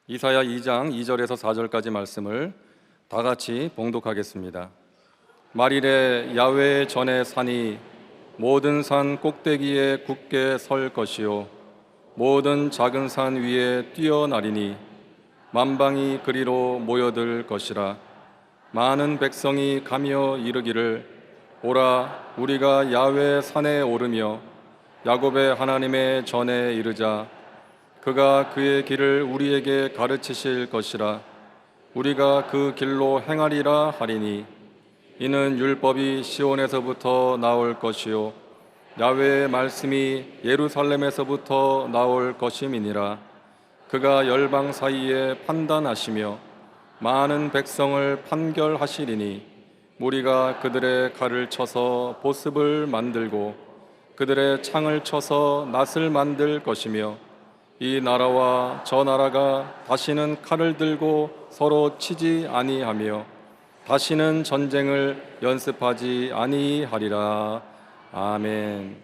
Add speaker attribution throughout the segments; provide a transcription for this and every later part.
Speaker 1: 이사야 2장 2절에서 4절까지 말씀을 다 같이 봉독하겠습니다. 말일에 야훼 전에 산이 모든 산 꼭대기에 굳게 설 것이요 모든 작은 산 위에 뛰어나리니 만방이 그리로 모여들 것이라. 많은 백성이 가며 이르기를 오라 우리가 야훼 산에 오르며 야곱의 하나님의 전에 이르자. 그가 그의 길을 우리에게 가르치실 것이라. 우리가 그 길로 행하리라 하리니 이는 율법이 시온에서부터 나올 것이요 야훼의 말씀이 예루살렘에서부터 나올 것임이니라. 그가 열방 사이에 판단하시며 많은 백성을 판결하시리니 무리가 그들의 칼을 쳐서 보습을 만들고 그들의 창을 쳐서 낫을 만들 것이며 이 나라와 저 나라가 다시는 칼을 들고 서로 치지 아니하며 다시는 전쟁을 연습하지 아니하리라. 아멘.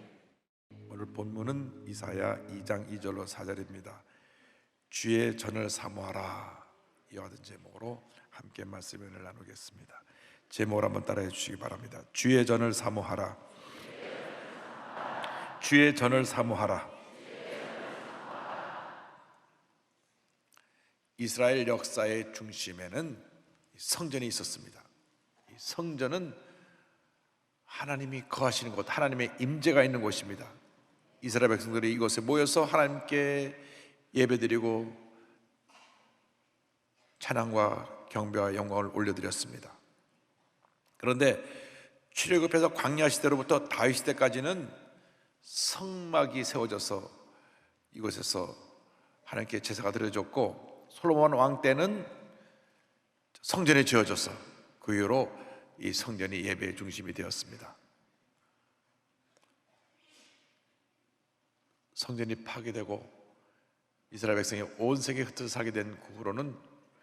Speaker 2: 오늘 본문은 이사야 2장 2절로 4절입니다. 주의 전을 사모하라, 이와 같은 제목으로 함께 말씀을 나누겠습니다. 제목을 한번 따라해 주시기 바랍니다. 주의 전을 사모하라. 주의 전을 사모하라. 이스라엘 역사의 중심에는 성전이 있었습니다. 이 성전은 하나님이 거하시는 곳, 하나님의 임재가 있는 곳입니다. 이스라엘 백성들이 이곳에 모여서 하나님께 예배드리고 찬양과 경배와 영광을 올려드렸습니다. 그런데 출애굽해서 광야 시대로부터 다윗 시대까지는 성막이 세워져서 이곳에서 하나님께 제사가 드려졌고, 솔로몬 왕 때는 성전이 지어져서 그 이후로 이 성전이 예배의 중심이 되었습니다. 성전이 파괴되고 이스라엘 백성이 온 세계에 흩어져 살게 된 그 후로는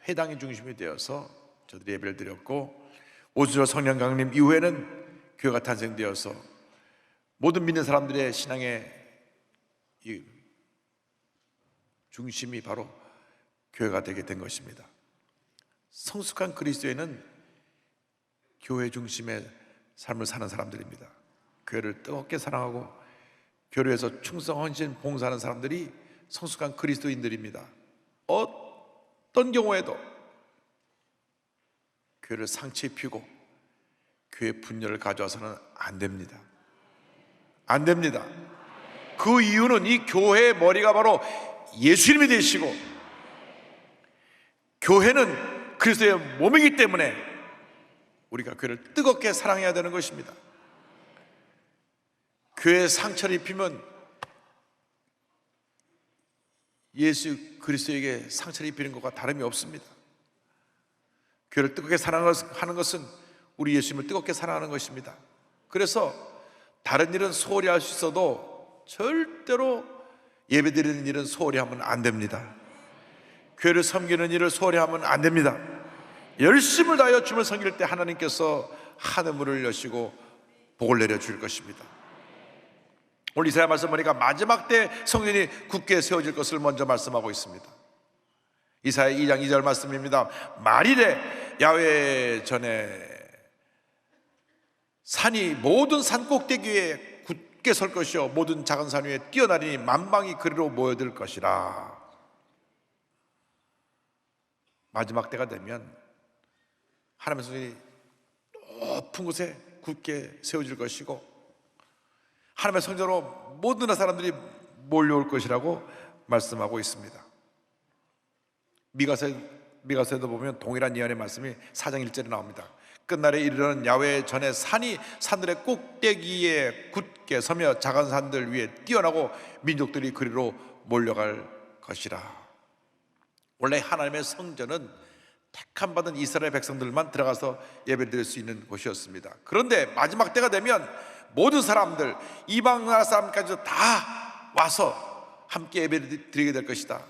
Speaker 2: 회당이 중심이 되어서 저들이 예배를 드렸고, 오순절 성령 강림 이후에는 교회가 탄생되어서 모든 믿는 사람들의 신앙의 이 중심이 바로 교회가 되게 된 것입니다. 성숙한 그리스도인은 교회 중심의 삶을 사는 사람들입니다. 교회를 뜨겁게 사랑하고 교회를 위해서 충성, 헌신, 봉사하는 사람들이 성숙한 그리스도인들입니다. 어떤 경우에도 교회를 상처 입히고 교회 분열을 가져와서는 안 됩니다. 안 됩니다. 그 이유는 이 교회의 머리가 바로 예수님이 되시고 교회는 그리스도의 몸이기 때문에 우리가 교회를 뜨겁게 사랑해야 되는 것입니다. 교회에 상처를 입히면 예수 그리스도에게 상처를 입히는 것과 다름이 없습니다. 교회를 뜨겁게 사랑하는 것은 우리 예수님을 뜨겁게 사랑하는 것입니다. 그래서 다른 일은 소홀히 할 수 있어도 절대로 예배드리는 일은 소홀히 하면 안 됩니다. 교회를 섬기는 일을 소홀히 하면 안 됩니다. 열심을 다하여 주님을 섬길 때 하나님께서 하늘문을 여시고 복을 내려줄 것입니다. 오늘 이사야 말씀 보니까 마지막 때 성전이 굳게 세워질 것을 먼저 말씀하고 있습니다. 이사야 2장 2절 말씀입니다. 말일에 야훼 전에 산이 모든 산 꼭대기에 굳게 설 것이요 모든 작은 산 위에 뛰어나리니 만방이 그리로 모여들 것이라. 마지막 때가 되면 하나님의 성전이 높은 곳에 굳게 세워질 것이고 하나님의 성전으로 모든 사람들이 몰려올 것이라고 말씀하고 있습니다. 미가서에도 보면 동일한 예언의 말씀이 4장 1절에 나옵니다. 끝날에 이르는 야훼 전에 산이 산들의 꼭대기에 굳게 서며 작은 산들 위에 뛰어나고 민족들이 그리로 몰려갈 것이라. 원래 하나님의 성전은 택함 받은 이스라엘 백성들만 들어가서 예배드릴 수 있는 곳이었습니다. 그런데 마지막 때가 되면 모든 사람들, 이방 나라 사람까지도 다 와서 함께 예배드리게 될 것이다.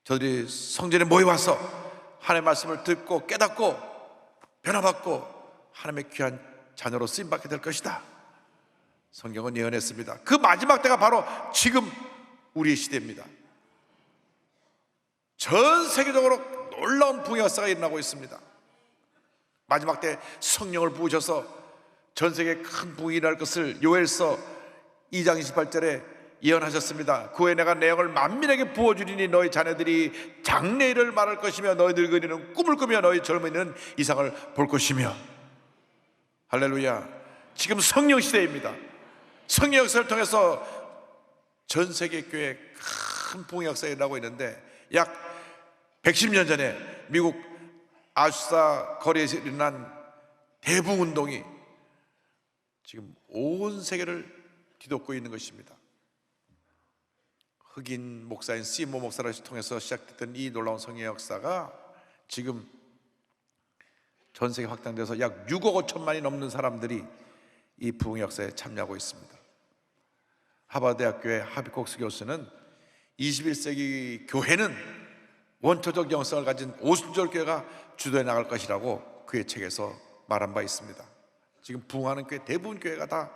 Speaker 2: 저들이 성전에 모여와서 하나님의 말씀을 듣고 깨닫고 변화받고 하나님의 귀한 자녀로 쓰임받게 될 것이다. 성경은 예언했습니다. 그 마지막 때가 바로 지금 우리의 시대입니다. 전 세계적으로 놀라운 부흥의 역사가 일어나고 있습니다. 마지막 때 성령을 부으셔서 전 세계에 큰 부흥이 일어날 것을 요엘서 2장 28절에 예언하셨습니다. 그 후에 내가 내 영을 만민에게 부어주리니 너희 자녀들이 장래일을 말할 것이며 너희 늙은이는 꿈을 꾸며 너희 젊은이는 이상을 볼 것이며. 할렐루야. 지금 성령 시대입니다. 성령 역사를 통해서 전 세계 교회에 큰 부흥의 역사가 일어나고 있는데, 약 110년 전에 미국 아수사 거리에서 일어난 대부흥 운동이 지금 온 세계를 뒤덮고 있는 것입니다. 흑인 목사인 시모 목사를 통해서 시작됐던 이 놀라운 성령의 역사가 지금 전 세계 확장돼서 약 6억 5천만이 넘는 사람들이 이 부흥의 역사에 참여하고 있습니다. 하버드대학교의 하비콕스 교수는 21세기 교회는 원초적 영성을 가진 오순절 교회가 주도해 나갈 것이라고 그의 책에서 말한 바 있습니다. 지금 부흥하는 교회 대부분 교회가 다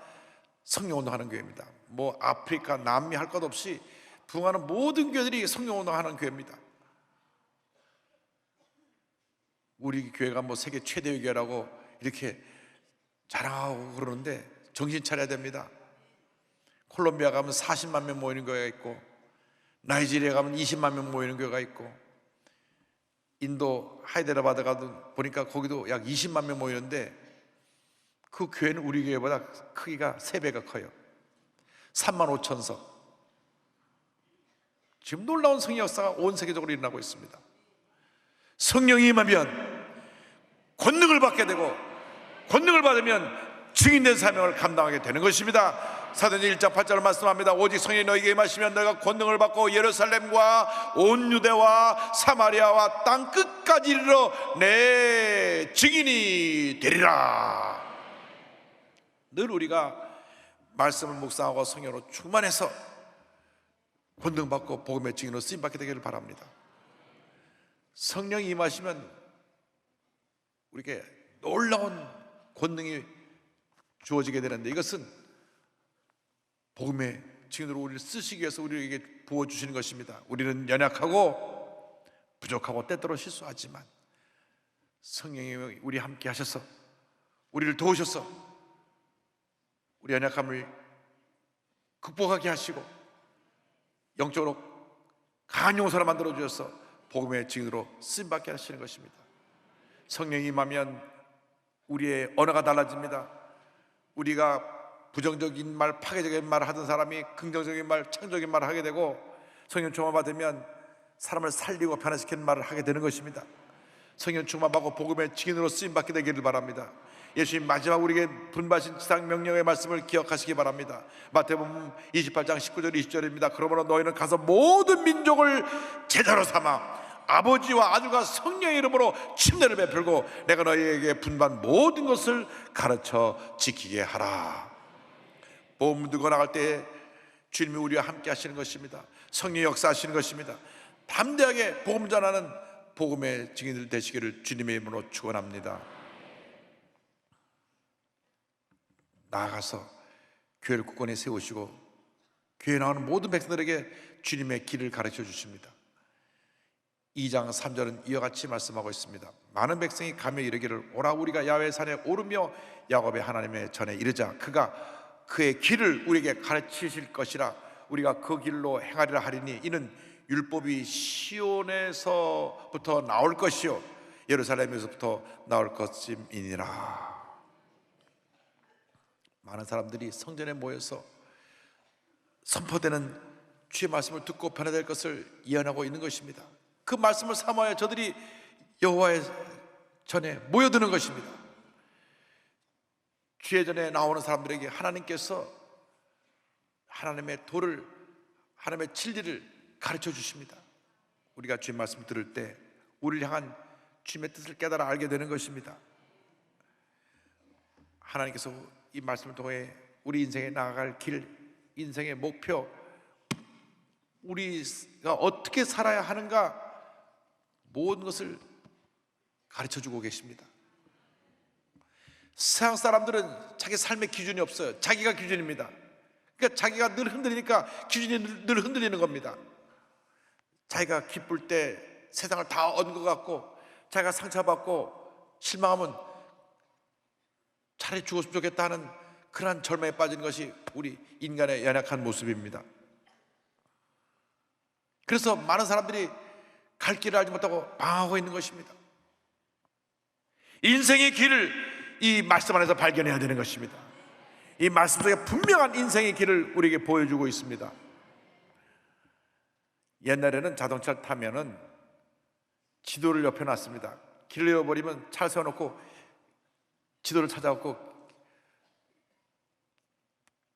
Speaker 2: 성령운동하는 교회입니다. 뭐 아프리카, 남미 할 것 없이 부흥하는 모든 교회들이 성령운동하는 교회입니다. 우리 교회가 뭐 세계 최대의 교회라고 이렇게 자랑하고 그러는데 정신 차려야 됩니다. 콜롬비아 가면 40만 명 모이는 교회가 있고, 나이지리아 가면 20만 명 모이는 교회가 있고, 인도 하이데라바드 가도 보니까 거기도 약 20만 명 모이는데 그 교회는 우리 교회보다 크기가 3배가 커요. 3만 5천석. 지금 놀라운 성령 역사가 온 세계적으로 일어나고 있습니다. 성령이 임하면 권능을 받게 되고, 권능을 받으면 증인된 사명을 감당하게 되는 것입니다. 사도행전 1장 8절을 말씀합니다. 오직 성령이 너희에게 임하시면 너희가 권능을 받고 예루살렘과 온 유대와 사마리아와 땅 끝까지 이르러 내 증인이 되리라. 늘 우리가 말씀을 묵상하고 성령으로 충만해서 권능 받고 복음의 증인으로 쓰임 받게 되기를 바랍니다. 성령이 임하시면 우리에게 놀라운 권능이 주어지게 되는데, 이것은 복음의 증인으로 우리를 쓰시기 위해서 우리에게 부어주시는 것입니다. 우리는 연약하고 부족하고 때때로 실수하지만 성령이 우리 함께 하셔서 우리를 도우셔서 우리 연약함을 극복하게 하시고 영적으로 강한 용사로 만들어 주셔서 복음의 증인으로 쓰임받게 하시는 것입니다. 성령이 임하면 우리의 언어가 달라집니다. 우리가 부정적인 말, 파괴적인 말을 하던 사람이 긍정적인 말, 창조적인 말을 하게 되고, 성령 충만 받으면 사람을 살리고 변화시키는 말을 하게 되는 것입니다. 성령 충만 받고 복음의 증인으로 쓰임받게 되기를 바랍니다. 예수님 마지막 우리에게 분바신 지상 명령의 말씀을 기억하시기 바랍니다. 마태복음 28장 19절 20절입니다. 그러므로 너희는 가서 모든 민족을 제자로 삼아 아버지와 아들과 성령의 이름으로 침례를 베풀고 내가 너희에게 분반 모든 것을 가르쳐 지키게 하라. 복음 들고 나갈 때 주님이 우리와 함께 하시는 것입니다. 성령의 역사하시는 것입니다. 담대하게 복음 전하는 복음의 증인들 되시기를 주님의 이름으로 축원합니다. 나아가서 교회를 굳건히 세우시고 교회에 나오는 모든 백성들에게 주님의 길을 가르쳐 주십니다. 2장 3절은 이와 같이 말씀하고 있습니다. 많은 백성이 가며 이르기를 오라 우리가 야훼 산에 오르며 야곱의 하나님의 전에 이르자 그가 그의 길을 우리에게 가르치실 것이라. 우리가 그 길로 행하리라 하리니 이는 율법이 시온에서부터 나올 것이요 예루살렘에서부터 나올 것임이니라. 많은 사람들이 성전에 모여서 선포되는 주의 말씀을 듣고 변화될 것을 예언하고 있는 것입니다. 그 말씀을 삼아야 저들이 여호와의 전에 모여드는 것입니다. 주의 전에 나오는 사람들에게 하나님께서 하나님의 도를, 하나님의 진리를 가르쳐 주십니다. 우리가 주의 말씀을 들을 때 우리를 향한 주님의 뜻을 깨달아 알게 되는 것입니다. 하나님께서 이 말씀을 통해 우리 인생에 나아갈 길, 인생의 목표, 우리가 어떻게 살아야 하는가 모든 것을 가르쳐주고 계십니다. 세상 사람들은 자기 삶의 기준이 없어요. 자기가 기준입니다. 그러니까 자기가 늘 흔들리니까 기준이 늘 흔들리는 겁니다. 자기가 기쁠 때 세상을 다 얻은 것 같고 자기가 상처받고 실망하면 차라리 죽었으면 좋겠다 하는 그러한 절망에 빠지는 것이 우리 인간의 연약한 모습입니다. 그래서 많은 사람들이 갈 길을 알지 못하고 방황하고 있는 것입니다. 인생의 길을 이 말씀 안에서 발견해야 되는 것입니다. 이 말씀 속에 분명한 인생의 길을 우리에게 보여주고 있습니다. 옛날에는 자동차를 타면은 지도를 옆에 놨습니다. 길을 잃어버리면 차를 세워놓고 지도를 찾아갖고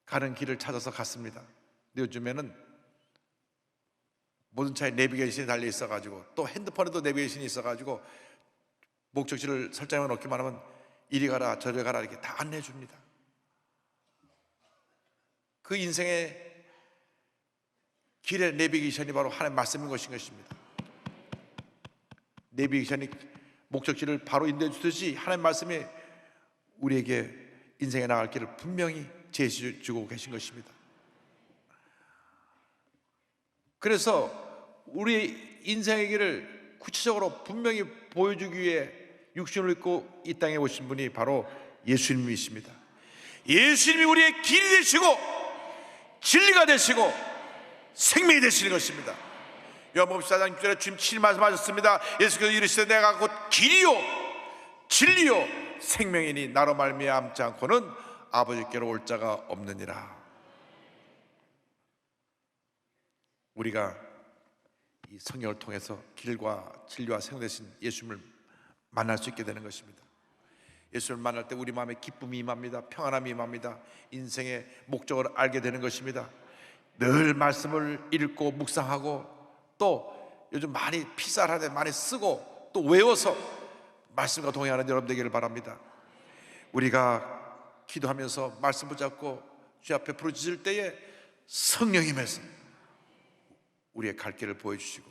Speaker 2: 가는 길을 찾아서 갔습니다. 근데 요즘에는 모든 차에 내비게이션이 달려 있어가지고 또 핸드폰에도 내비게이션이 있어가지고 목적지를 설정해 놓기만 하면 이리 가라 저리 가라 이렇게 다 안내해 줍니다. 그 인생의 길의 내비게이션이 바로 하나님의 말씀인 것입니다. 내비게이션이 목적지를 바로 인도해 주듯이 하나님의 말씀이 우리에게 인생에 나갈 길을 분명히 제시해 주고 계신 것입니다. 그래서 우리 인생의 길을 구체적으로 분명히 보여주기 위해 육신을 입고 이 땅에 오신 분이 바로 예수님이십니다. 예수님이 우리의 길이 되시고 진리가 되시고 생명이 되시는 것입니다. 요한복음 14장 6절에 주님 친히 말씀하셨습니다. 예수께서 이르시되 내가 곧 길이요 진리요 생명이니 나로 말미암지 않고는 아버지께로 올 자가 없느니라. 우리가 이 성경을 통해서 길과 진리와 생명 되신 예수님을 만날 수 있게 되는 것입니다. 예수를 만날 때 우리 마음에 기쁨이 임합니다. 평안함이 임합니다. 인생의 목적을 알게 되는 것입니다. 늘 말씀을 읽고 묵상하고 또 요즘 많이 피살하되 많이 쓰고 또 외워서 말씀과 동행하는 여러분 되기를 바랍니다. 우리가 기도하면서 말씀 붙잡고 주 앞에 부르짖을 때에 성령님께서 우리의 갈 길을 보여주시고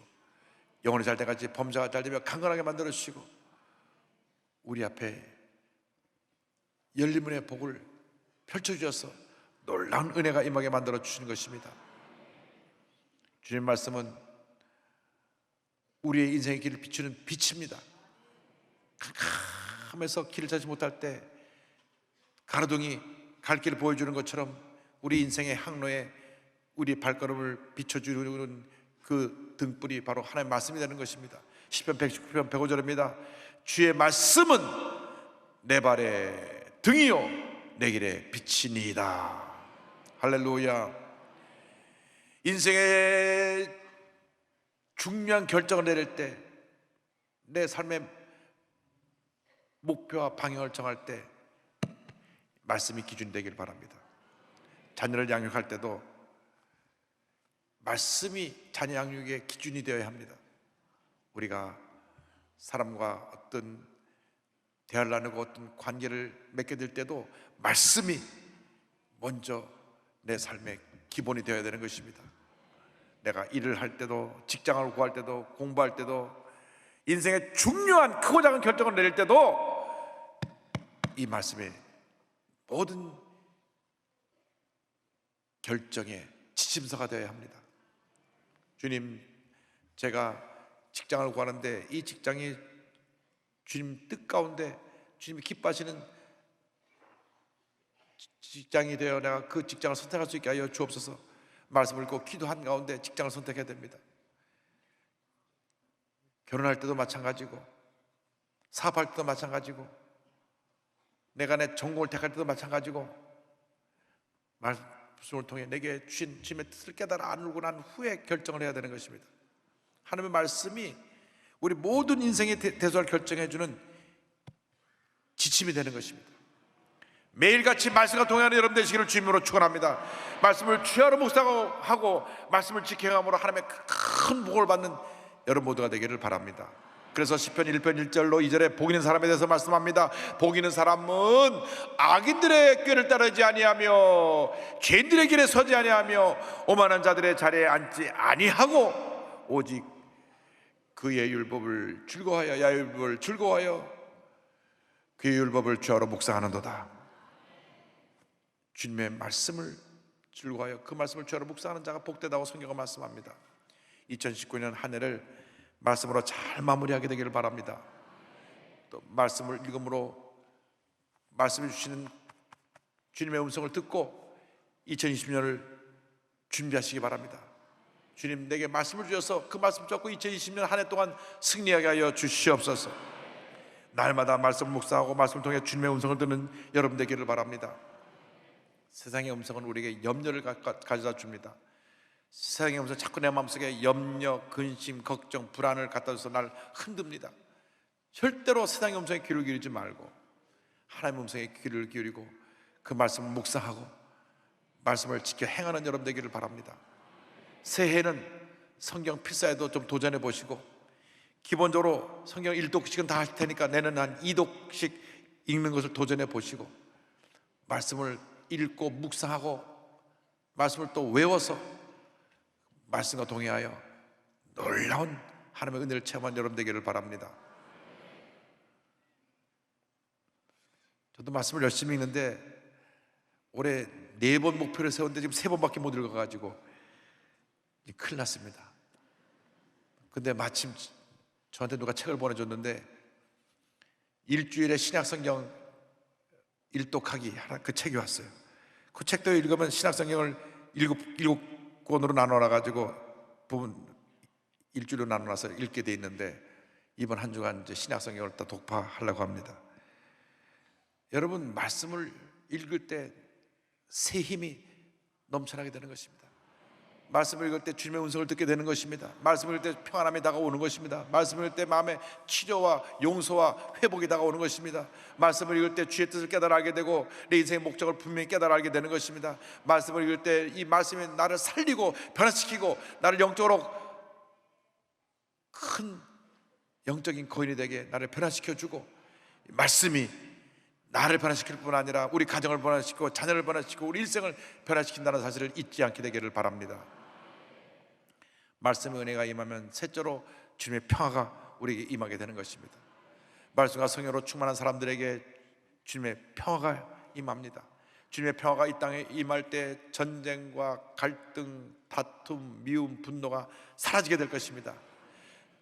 Speaker 2: 영혼이 잘 돼가지 범사가 잘 되며 강건하게 만들어주시고 우리 앞에 열린 문의 복을 펼쳐주셔서 놀라운 은혜가 임하게 만들어 주시는 것입니다. 주님 말씀은 우리의 인생의 길을 비추는 빛입니다. 캄캄해서 길을 찾지 못할 때 가로등이 갈 길을 보여주는 것처럼 우리 인생의 항로에 우리 발걸음을 비춰주는 그 등불이 바로 하나님의 말씀이 되는 것입니다. 시편 119편 105절입니다. 주의 말씀은 내 발의 등이요 내 길의 빛이니이다. 할렐루야. 인생의 중요한 결정을 내릴 때 내 삶의 목표와 방향을 정할 때 말씀이 기준이 되길 바랍니다. 자녀를 양육할 때도 말씀이 자녀 양육의 기준이 되어야 합니다. 우리가 사람과 어떤 대화를 나누고 어떤 관계를 맺게 될 때도 말씀이 먼저 내 삶의 기본이 되어야 되는 것입니다. 내가 일을 할 때도 직장을 구할 때도 공부할 때도 인생의 중요한 크고 작은 결정을 내릴 때도 이 말씀이 모든 결정의 지침서가 되어야 합니다. 주님, 제가 직장을 구하는데 이 직장이 주님 뜻 가운데 주님이 기뻐하시는 직장이 되어 내가 그 직장을 선택할 수 있게 하여 주옵소서. 말씀을 읽고 기도한 가운데 직장을 선택해야 됩니다. 결혼할 때도 마찬가지고 사업할 때도 마찬가지고 내가 내 전공을 택할 때도 마찬가지고 말씀을 통해 내게 주신 주님의 뜻을 깨달아 알고 난 후에 결정을 해야 되는 것입니다. 하나님의 말씀이 우리 모든 인생의 대소를 결정해주는 지침이 되는 것입니다. 매일같이 말씀과 동행하는 여러분 되시기를 주님으로 축원합니다. 말씀을 취하로 묵상하고 말씀을 지켜감으로 하나님의 큰 복을 받는 여러분 모두가 되기를 바랍니다. 그래서 시편 1편 1절로 2절에 복 있는 사람에 대해서 말씀합니다. 복 있는 사람은 악인들의 꾀를 따르지 아니하며 죄인들의 길에 서지 아니하며 오만한 자들의 자리에 앉지 아니하고 오직 그의 율법을 즐거워하여 야율법을 즐거워하여 그의 율법을 주하로 묵상하는도다. 주님의 말씀을 즐거워하여 그 말씀을 주하로 묵상하는 자가 복되다고 성경은 말씀합니다. 2019년 한 해를 말씀으로 잘 마무리하게 되기를 바랍니다. 또 말씀을 읽음으로 말씀해 주시는 주님의 음성을 듣고 2020년을 준비하시기 바랍니다. 주님, 내게 말씀을 주셔서 그 말씀 듣고 2020년 한 해 동안 승리하게 하여 주시옵소서. 날마다 말씀 묵상하고 말씀을 통해 주님의 음성을 듣는 여러분 되기를 바랍니다. 세상의 음성은 우리에게 염려를 가져다 줍니다. 세상의 음성 자꾸 내 마음속에 염려, 근심, 걱정, 불안을 갖다 줘서 날 흔듭니다. 절대로 세상의 음성에 귀를 기울이지 말고 하나님의 음성에 귀를 기울이고 그 말씀을 묵상하고 말씀을 지켜 행하는 여러분 되기를 바랍니다. 새해에는 성경 필사에도 좀 도전해 보시고, 기본적으로 성경 1독씩은 다 할 테니까 내년은 한 2독씩 읽는 것을 도전해 보시고, 말씀을 읽고 묵상하고 말씀을 또 외워서 말씀과 동의하여 놀라운 하나님의 은혜를 체험한 여러분 되기를 바랍니다. 저도 말씀을 열심히 읽는데 올해 4번 목표를 세웠는데 지금 3번밖에 못 읽어가지고 큰일 났습니다. 근데 마침 저한테 누가 책을 보내줬는데 일주일에 신약성경 일독하기 하나, 그 책이 왔어요. 그 책도 읽으면 신약성경을 7권으로 나눠가지고 부분 일주일로 나눠서 읽게 돼 있는데 이번 한 주간 이제 신약성경을 다 독파하려고 합니다. 여러분, 말씀을 읽을 때 새 힘이 넘쳐나게 되는 것입니다. 말씀을 읽을 때 주님의 음성을 듣게 되는 것입니다. 말씀을 읽을 때 평안함이 다가오는 것입니다. 말씀을 읽을 때 마음의 치료와 용서와 회복이 다가오는 것입니다. 말씀을 읽을 때 주의 뜻을 깨달아 알게 되고 내 인생의 목적을 분명히 깨달아 알게 되는 것입니다. 말씀을 읽을 때 이 말씀이 나를 살리고 변화시키고 나를 영적으로 큰 영적인 거인이 되게 나를 변화시켜주고, 말씀이 나를 변화시킬 뿐 아니라 우리 가정을 변화시키고 자녀를 변화시키고 우리 일생을 변화시킨다는 사실을 잊지 않게 되기를 바랍니다. 말씀의 은혜가 임하면 셋째로 주님의 평화가 우리에게 임하게 되는 것입니다. 말씀과 성령으로 충만한 사람들에게 주님의 평화가 임합니다. 주님의 평화가 이 땅에 임할 때 전쟁과 갈등, 다툼, 미움, 분노가 사라지게 될 것입니다.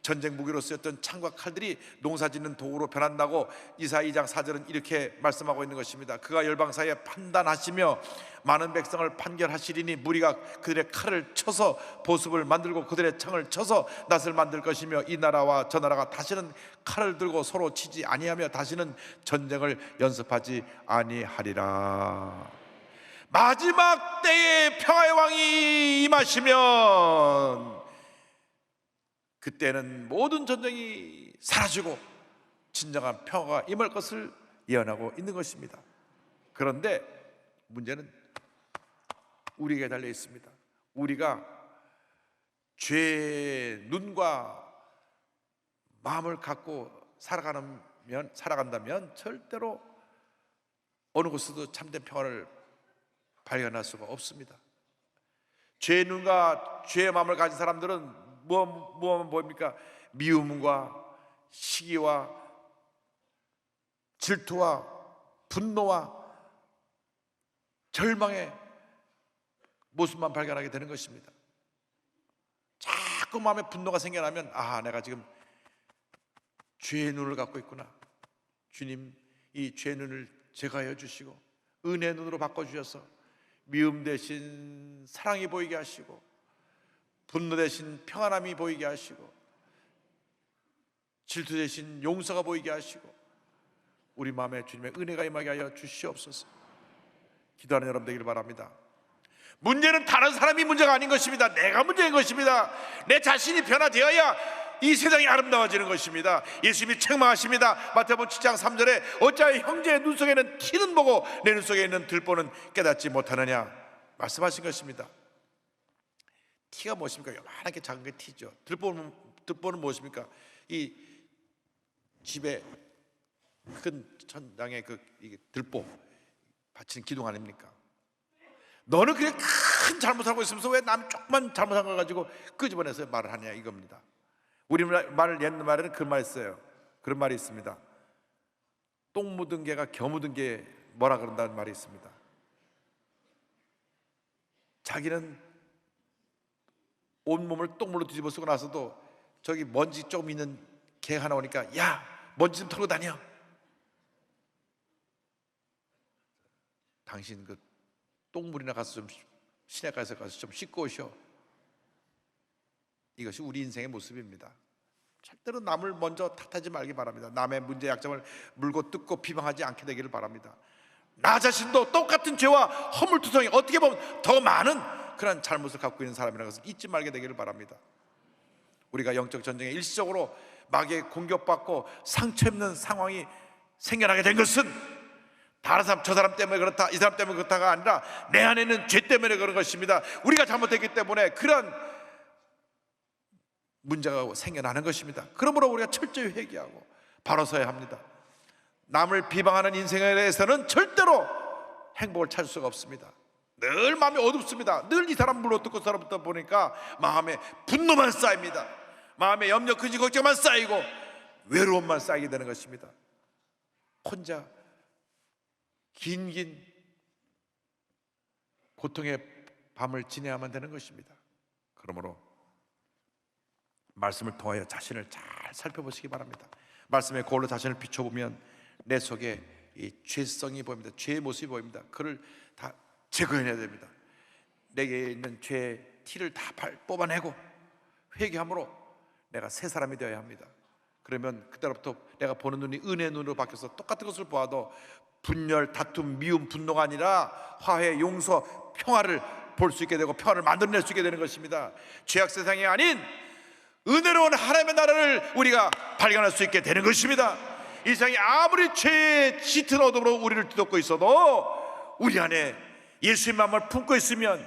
Speaker 2: 전쟁 무기로 쓰였던 창과 칼들이 농사짓는 도구로 변한다고 이사야 2장 4절은 이렇게 말씀하고 있는 것입니다. 그가 열방 사이에 판단하시며 많은 백성을 판결하시리니 무리가 그들의 칼을 쳐서 보습을 만들고 그들의 창을 쳐서 낫을 만들 것이며 이 나라와 저 나라가 다시는 칼을 들고 서로 치지 아니하며 다시는 전쟁을 연습하지 아니하리라. 마지막 때에 평화의 왕이 임하시면 그때는 모든 전쟁이 사라지고 진정한 평화가 임할 것을 예언하고 있는 것입니다. 그런데 문제는 우리에게 달려 있습니다. 우리가 죄의 눈과 마음을 갖고 살아간다면 절대로 어느 곳에서도 참된 평화를 발견할 수가 없습니다. 죄의 눈과 죄의 마음을 가진 사람들은 뭐입니까? 미움과 시기와 질투와 분노와 절망의 모습만 발견하게 되는 것입니다. 자꾸 마음에 분노가 생겨나면 내가 지금 죄의 눈을 갖고 있구나. 주님, 이 죄의 눈을 제거하여 주시고 은혜의 눈으로 바꿔주셔서 미움 대신 사랑이 보이게 하시고 분노 대신 평안함이 보이게 하시고 질투 대신 용서가 보이게 하시고 우리 마음에 주님의 은혜가 임하게 하여 주시옵소서. 기도하는 여러분 되기를 바랍니다. 문제는 다른 사람이 문제가 아닌 것입니다. 내가 문제인 것입니다. 내 자신이 변화되어야 이 세상이 아름다워지는 것입니다. 예수님이 책망하십니다. 마태복음 7장 3절에 어찌하여 형제의 눈 속에는 티는 보고 내 눈 속에 있는 들보는 깨닫지 못하느냐 말씀하신 것입니다. 티가 무엇입니까? 요만하게 작은 게 티죠. 들보는 무엇입니까? 이 집에 큰 천장에 이게 들보 받치는 기둥 아닙니까? 너는 그렇게 큰 잘못을 하고 있으면서 왜 남 조금만 잘못한 걸 가지고 끄집어내서 말을 하냐 이겁니다. 우리말 옛말에는 그런 말이 있어요. 그런 말이 있습니다. 똥 묻은 개가 겨 묻은 개 뭐라 그런다는 말이 있습니다. 자기는 온몸을 똥물로 뒤집어 쓰고 나서도 저기 먼지 조금 있는 개 하나 오니까 야, 먼지 좀 털고 다녀. 당신 그 똥물이나 가서 좀 시내가에서 가서 좀 씻고 오셔. 이것이 우리 인생의 모습입니다. 절대로 남을 먼저 탓하지 말기 바랍니다. 남의 문제 약점을 물고 뜯고 비방하지 않게 되기를 바랍니다. 나 자신도 똑같은 죄와 허물투성이, 어떻게 보면 더 많은 그런 잘못을 갖고 있는 사람이라는 것을 잊지 말게 되기를 바랍니다. 우리가 영적 전쟁에 일시적으로 마귀에 공격받고 상처 입는 상황이 생겨나게 된 것은 다른 사람, 저 사람 때문에 그렇다, 이 사람 때문에 그렇다가 아니라 내 안에 있는 죄 때문에 그런 것입니다. 우리가 잘못했기 때문에 그런 문제가 생겨나는 것입니다. 그러므로 우리가 철저히 회개하고 바로 서야 합니다. 남을 비방하는 인생에 대해서는 절대로 행복을 찾을 수가 없습니다. 늘 마음이 어둡습니다. 늘 이 사람 물어뜯고 살아보다 보니까 마음에 분노만 쌓입니다. 마음에 염려, 근심, 걱정만 쌓이고 외로움만 쌓이게 되는 것입니다. 혼자 긴 고통의 밤을 지내야만 되는 것입니다. 그러므로 말씀을 통하여 자신을 잘 살펴보시기 바랍니다. 말씀의 거울로 자신을 비춰보면 내 속에 이 죄성이 보입니다. 죄의 모습이 보입니다. 그를 다 제거해내야 됩니다. 내게 있는 죄의 티를 다 뽑아내고 회개함으로 내가 새 사람이 되어야 합니다. 그러면 그때부터 내가 보는 눈이 은혜의 눈으로 바뀌어서 똑같은 것을 보아도 분열, 다툼, 미움, 분노가 아니라 화해, 용서, 평화를 볼 수 있게 되고 평화를 만들어낼 수 있게 되는 것입니다. 죄악 세상이 아닌 은혜로운 하나님의 나라를 우리가 발견할 수 있게 되는 것입니다. 이 세상이 아무리 죄의 짙은 어둠으로 우리를 뒤덮고 있어도 우리 안에 예수의 마음을 품고 있으면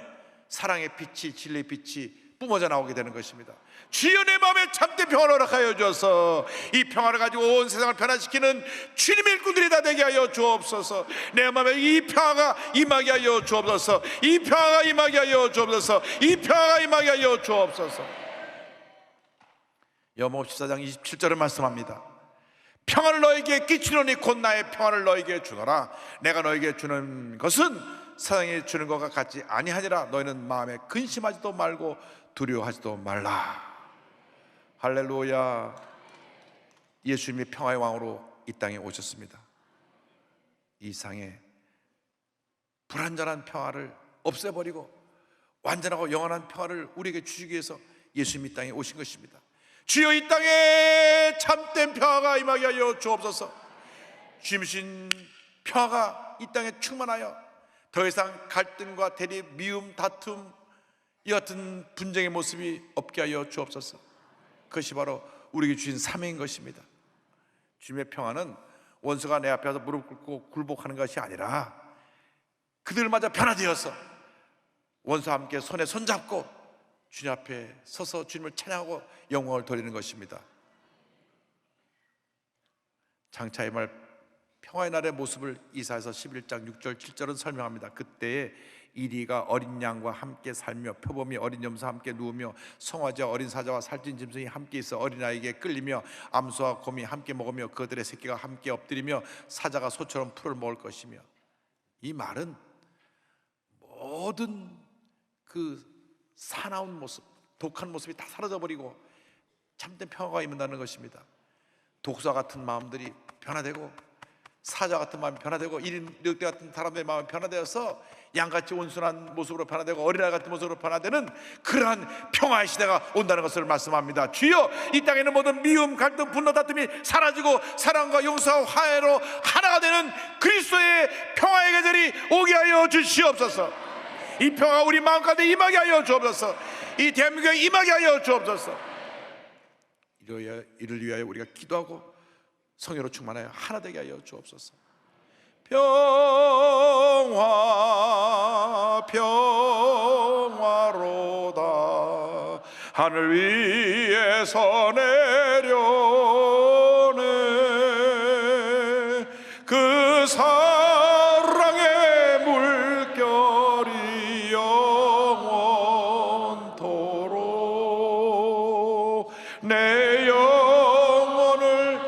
Speaker 2: 사랑의 빛이, 진리의 빛이 뿜어져 나오게 되는 것입니다. 주여 내 마음에 참된 평화를 허락하여 주어서 이 평화를 가지고 온 세상을 변화시키는 주님의 일꾼들이 다 되게 하여 주옵소서. 내 마음에 이 평화가 임하게 하여 주옵소서. 이 평화가 임하게 하여 주옵소서. 이 평화가 임하게 하여 주옵소서. 요한복음 14장 27절을 말씀합니다. 평화를 너에게 끼치노니 곧 나의 평화를 너에게 주노라. 내가 너에게 주는 것은 세상에 주는 것과 같지 아니하니라. 너희는 마음에 근심하지도 말고 두려워하지도 말라. 할렐루야. 예수님이 평화의 왕으로 이 땅에 오셨습니다. 이 세상에 불완전한 평화를 없애버리고 완전하고 영원한 평화를 우리에게 주시기 위해서 예수님이 이 땅에 오신 것입니다. 주여 이 땅에 참된 평화가 임하게 하여 주옵소서. 주님이신 평화가 이 땅에 충만하여 더 이상 갈등과 대립, 미움, 다툼, 이 같은 분쟁의 모습이 없게 하여 주옵소서. 그것이 바로 우리에게 주신 사명인 것입니다. 주님의 평화는 원수가 내 앞에서 무릎 꿇고 굴복하는 것이 아니라 그들마저 변화되어서 원수와 함께 손에 손잡고 주님 앞에 서서 주님을 찬양하고 영광을 돌리는 것입니다. 장차의 말 평화의 날의 모습을 이사야서 11장 6절 7절은 설명합니다. 그때에 이리가 어린 양과 함께 살며 표범이 어린 염소와 함께 누우며 송아지와 어린 사자와 살찐 짐승이 함께 있어 어린아이에게 끌리며 암소와 곰이 함께 먹으며 그들의 새끼가 함께 엎드리며 사자가 소처럼 풀을 먹을 것이며. 이 말은 모든 그 사나운 모습, 독한 모습이 다 사라져버리고 참된 평화가 임한다는 것입니다. 독사 같은 마음들이 변화되고 사자 같은 마음이 변화되고 일인 늑대 같은 사람들의 마음이 변화되어서 양같이 온순한 모습으로 변화되고 어린아이 같은 모습으로 변화되는 그러한 평화의 시대가 온다는 것을 말씀합니다. 주여 이 땅에 있는 모든 미움, 갈등, 분노, 다툼이 사라지고 사랑과 용서와 화해로 하나가 되는 그리스도의 평화의 계절이 오게 하여 주시옵소서. 이 평화가 우리 마음 가운데 임하게 하여 주옵소서. 이 대한민국에 임하게 하여 주옵소서. 이를 위하여 우리가 기도하고 성령으로 충만하여 하나 되게 하여 주옵소서. 평화 평화로다 하늘 위에서 내려오네 그 사랑의 물결이 영원토록 내 영혼을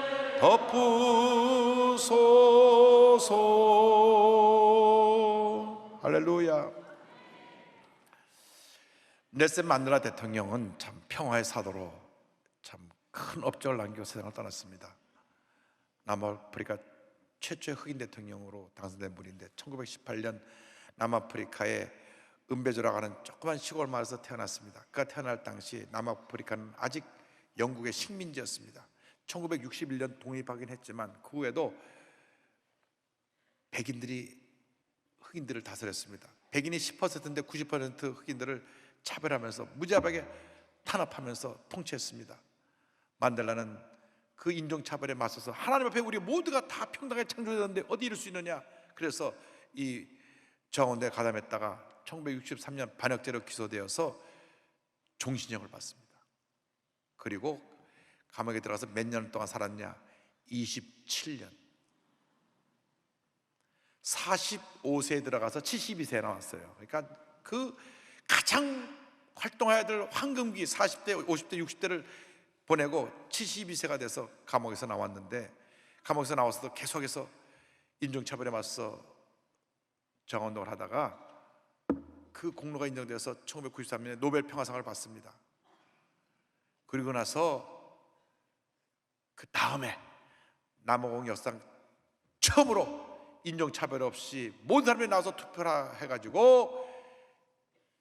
Speaker 2: 덮으소서. 할렐루야. 넬슨 만델라 대통령은 참 평화의 사도로 참 큰 업적을 남기고 세상을 떠났습니다. 남아프리카 최초의 흑인 대통령으로 당선된 분인데 1918년 남아프리카의 은베조라고 하는 조그만 시골 마을에서 태어났습니다. 그가 태어날 당시 남아프리카는 아직 영국의 식민지였습니다. 1961년 독립하긴 했지만 그 후에도 백인들이 흑인들을 다스렸습니다. 백인이 10%인데 90% 흑인들을 차별하면서 무자비하게 탄압하면서 통치했습니다. 만델라는 그 인종차별에 맞서서 하나님 앞에 우리 모두가 다 평등하게 창조되었는데 어디 이럴 수 있느냐, 그래서 이 정원대에 가담했다가 1963년 반역죄로 기소되어서 종신형을 받습니다. 그리고 감옥에 들어가서 몇 년 동안 살았냐? 27년. 45세에 들어가서 72세에 나왔어요. 그러니까 그 가장 활동해야 될 황금기 40대, 50대, 60대를 보내고 72세가 돼서 감옥에서 나왔는데, 감옥에서 나와서도 계속해서 인종차별에 맞서 정언동을 하다가 그 공로가 인정돼서 1993년에 노벨 평화상을 받습니다. 그리고 나서 그 다음에 남아공 역사상 처음으로 인종차별 없이 모든 사람이 나와서 투표를 해가지고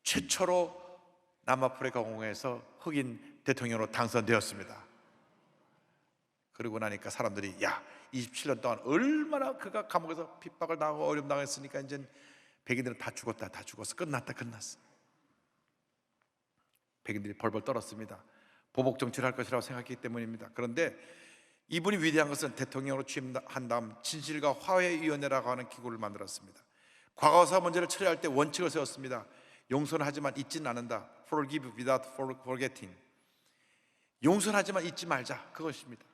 Speaker 2: 최초로 남아프리카 공화에서 흑인 대통령으로 당선되었습니다. 그러고 나니까 사람들이 야, 27년 동안 얼마나 그가 감옥에서 핍박을 당하고 어려움 당했으니까 이제 백인들은 다 죽었다, 다 죽었어, 끝났다, 끝났어. 백인들이 벌벌 떨었습니다. 보복 정치를 할 것이라고 생각했기 때문입니다. 그런데 이분이 위대한 것은 대통령으로 취임한 다음 진실과 화해위원회라고 하는 기구를 만들었습니다. 과거사 문제를 처리할 때 원칙을 세웠습니다. 용서는 하지만 잊지는 않는다. Forgive without forgetting. 용서는 하지만 잊지 말자, 그것입니다.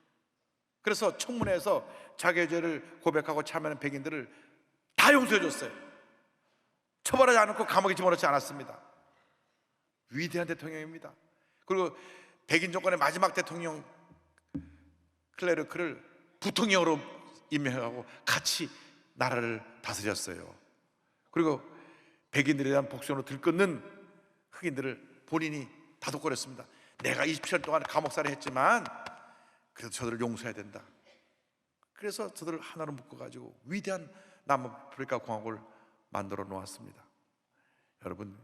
Speaker 2: 그래서 청문회에서 자기의 죄를 고백하고 참여하는 백인들을 다 용서해 줬어요. 처벌하지 않고 감옥에 집어넣지 않았습니다. 위대한 대통령입니다. 그리고 백인 정권의 마지막 대통령 클레르크를 부통령으로 임명하고 같이 나라를 다스렸어요. 그리고 백인들에 대한 복수로 들끓는 흑인들을 본인이 다독거렸습니다. 내가 27년 동안 감옥살이 했지만 그래도 저들을 용서해야 된다. 그래서 저들을 하나로 묶어가지고 위대한 남아프리카 공화국을 만들어 놓았습니다. 여러분,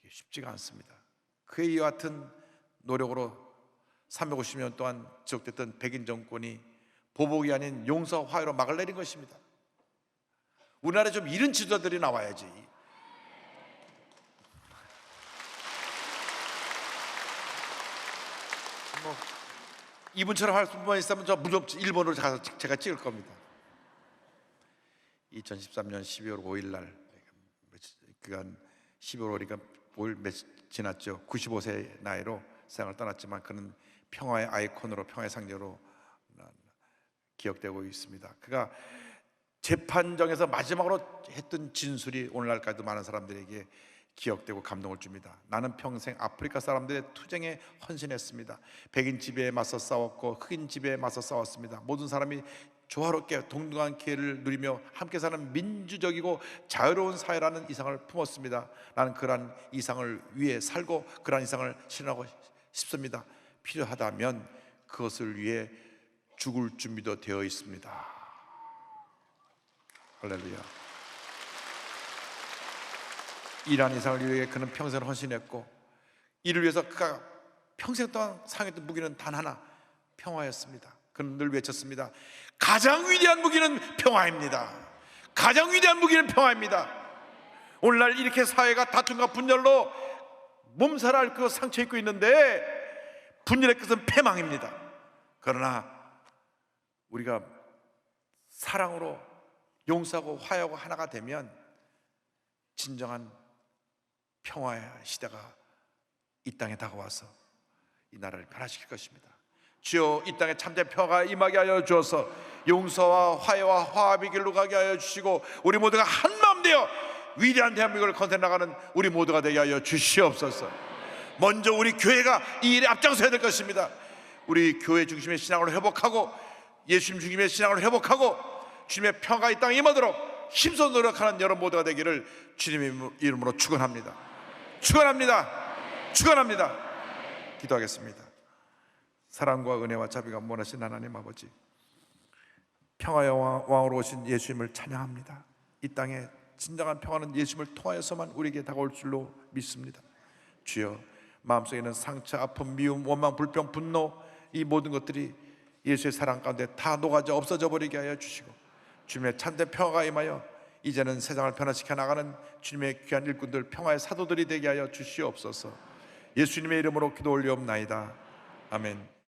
Speaker 2: 이게 쉽지가 않습니다. 그의 이와 같은 노력으로 350년 동안 지속됐던 백인 정권이 보복이 아닌 용서와 화해로 막을 내린 것입니다. 우리나라에 좀 이런 지도자들이 나와야지. 이분처럼 할 수만 있으면 저 무조건 일본으로 가서 제가 찍을 겁니다. 2013년 12월 5일 날, 그간 12월 5일이니까 5일 며칠 지났죠. 95세 나이로 세상을 떠났지만 그는 평화의 아이콘으로, 평화의 상징으로 기억되고 있습니다. 그가 재판정에서 마지막으로 했던 진술이 오늘날까지도 많은 사람들에게 기억되고 감동을 줍니다. 나는 평생 아프리카 사람들의 투쟁에 헌신했습니다. 백인 지배에 맞서 싸웠고 흑인 지배에 맞서 싸웠습니다. 모든 사람이 조화롭게 동등한 기회를 누리며 함께 사는 민주적이고 자유로운 사회라는 이상을 품었습니다. 나는 그러한 이상을 위해 살고 그러한 이상을 실현하고 싶습니다. 필요하다면 그것을 위해 죽을 준비도 되어 있습니다. 할렐루야. 이러한 이상을 위해 그는 평생을 헌신했고, 이를 위해서 그가 평생 동안 사용했던 무기는 단 하나, 평화였습니다. 그는 늘 외쳤습니다. 가장 위대한 무기는 평화입니다. 가장 위대한 무기는 평화입니다. 오늘날 이렇게 사회가 다툼과 분열로 몸살을 앓고 상처 입고 있는데 분열의 끝은 패망입니다. 그러나 우리가 사랑으로 용서하고 화해하고 하나가 되면 진정한 평화의 시대가 이 땅에 다가와서 이 나라를 변화시킬 것입니다. 주여, 이 땅에 참된 평화가 임하게 하여 주어서 용서와 화해와 화합의 길로 가게 하여 주시고 우리 모두가 한마음 되어 위대한 대한민국을 건설해나가는 우리 모두가 되게 하여 주시옵소서. 먼저 우리 교회가 이 일에 앞장서야 될 것입니다. 우리 교회 중심의 신앙을 회복하고 예수님 중심의 신앙을 회복하고 주님의 평화가 이 땅에 임하도록 힘써 노력하는 여러분 모두가 되기를 주님의 이름으로 축원합니다. 축원합니다. 축원합니다. 기도하겠습니다. 사랑과 은혜와 자비가 원하신 하나님 아버지, 평화의 왕으로 오신 예수님을 찬양합니다. 이 땅에 진정한 평화는 예수님을 통하여서만 우리에게 다가올 줄로 믿습니다. 주여, 마음속에 있는 상처, 아픔, 미움, 원망, 불평, 분노, 이 모든 것들이 예수의 사랑 가운데 다 녹아져 없어져 버리게 하여 주시고, 주님의 참된 평화가 임하여 이제는 세상을 변화시켜 나가는 주님의 귀한 일꾼들, 평화의 사도들이 되게 하여 주시옵소서. 예수님의 이름으로 기도 올리옵나이다. 아멘.